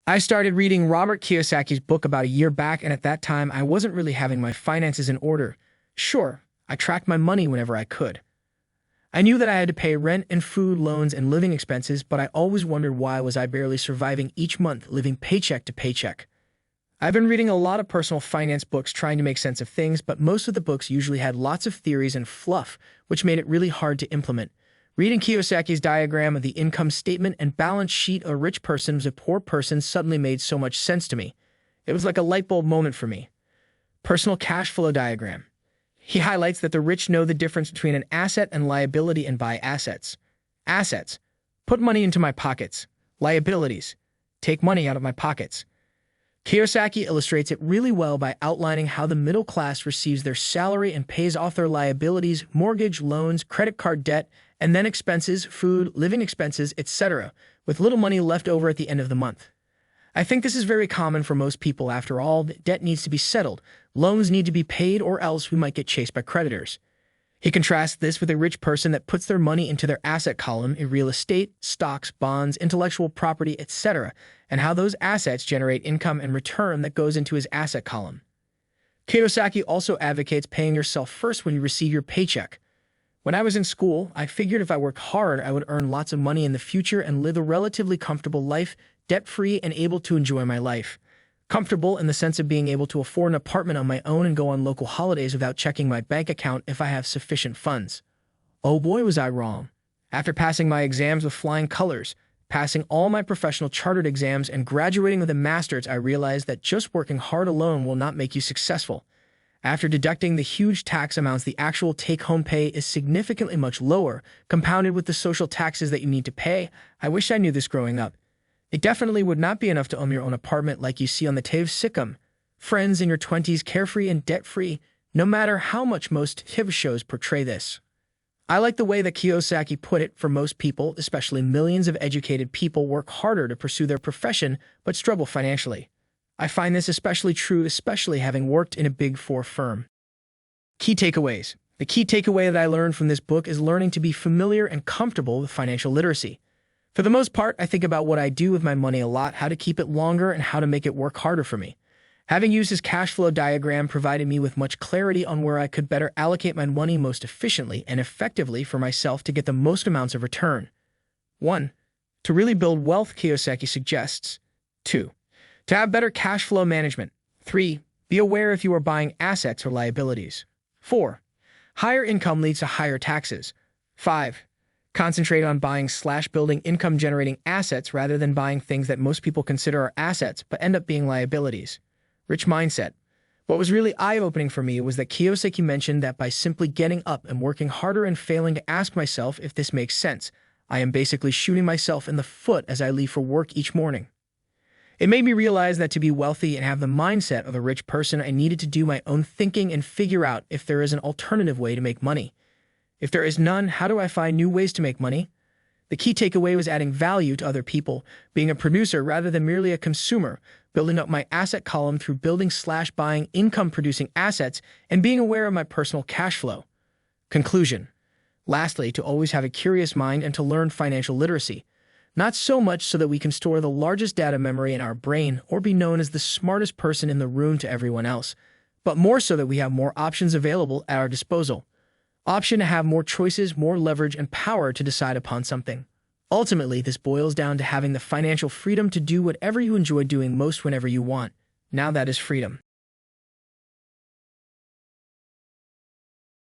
I started reading Robert Kiyosaki's book about a year back, and at that time, I wasn't really having my finances in order. Sure, I tracked my money whenever I could. I knew that I had to pay rent and food, loans, and living expenses, but I always wondered why was I barely surviving each month, living paycheck to paycheck. I've been reading a lot of personal finance books trying to make sense of things, but most of the books usually had lots of theories and fluff, which made it really hard to implement. Reading Kiyosaki's diagram of the income statement and balance sheet of a rich person versus a poor person suddenly made so much sense to me. It was like a light bulb moment for me. Personal cash flow diagram. He highlights that the rich know the difference between an asset and liability and buy assets. Assets. Put money into my pockets. Liabilities. Take money out of my pockets. Kiyosaki illustrates it really well by outlining how the middle class receives their salary and pays off their liabilities, mortgage, loans, credit card debt, and then expenses, food, living expenses, etc., with little money left over at the end of the month. I think this is very common for most people. After all, debt needs to be settled, loans need to be paid, or else we might get chased by creditors. He contrasts this with a rich person that puts their money into their asset column in real estate, stocks, bonds, intellectual property, etc., and how those assets generate income and return that goes into his asset column. Kiyosaki also advocates paying yourself first when you receive your paycheck. When I was in school, I figured if I worked hard, I would earn lots of money in the future and live a relatively comfortable life, debt-free and able to enjoy my life. Comfortable in the sense of being able to afford an apartment on my own and go on local holidays without checking my bank account if I have sufficient funds. Oh boy, was I wrong. After passing my exams with flying colors, passing all my professional chartered exams, and graduating with a master's, I realized that just working hard alone will not make you successful. After deducting the huge tax amounts, the actual take-home pay is significantly much lower, compounded with the social taxes that you need to pay. I wish I knew this growing up. It definitely would not be enough to own your own apartment like you see on the TV sitcom. Friends in your 20s, carefree and debt-free, no matter how much most TV shows portray this. I like the way that Kiyosaki put it. For most people, especially millions of educated people, work harder to pursue their profession but struggle financially. I find this especially true, especially having worked in a Big Four firm. Key takeaways. The key takeaway that I learned from this book is learning to be familiar and comfortable with financial literacy. For the most part, I think about what I do with my money a lot, how to keep it longer, and how to make it work harder for me. Having used his cash flow diagram provided me with much clarity on where I could better allocate my money most efficiently and effectively for myself to get the most amounts of return. 1. To really build wealth, Kiyosaki suggests. 2. To have better cash flow management. 3. Be aware if you are buying assets or liabilities. 4. Higher income leads to higher taxes. 5. Concentrate on buying/building income-generating assets rather than buying things that most people consider are assets but end up being liabilities. Rich mindset. What was really eye-opening for me was that Kiyosaki mentioned that by simply getting up and working harder and failing to ask myself if this makes sense, I am basically shooting myself in the foot as I leave for work each morning. It made me realize that to be wealthy and have the mindset of a rich person, I needed to do my own thinking and figure out if there is an alternative way to make money. If there is none, how do I find new ways to make money? The key takeaway was adding value to other people, being a producer rather than merely a consumer, building up my asset column through building/buying income-producing assets, and being aware of my personal cash flow. Conclusion. Lastly, to always have a curious mind and to learn financial literacy. Not so much so that we can store the largest data memory in our brain or be known as the smartest person in the room to everyone else, but more so that we have more options available at our disposal. Option to have more choices, more leverage, and power to decide upon something. Ultimately, this boils down to having the financial freedom to do whatever you enjoy doing most whenever you want. Now that is freedom.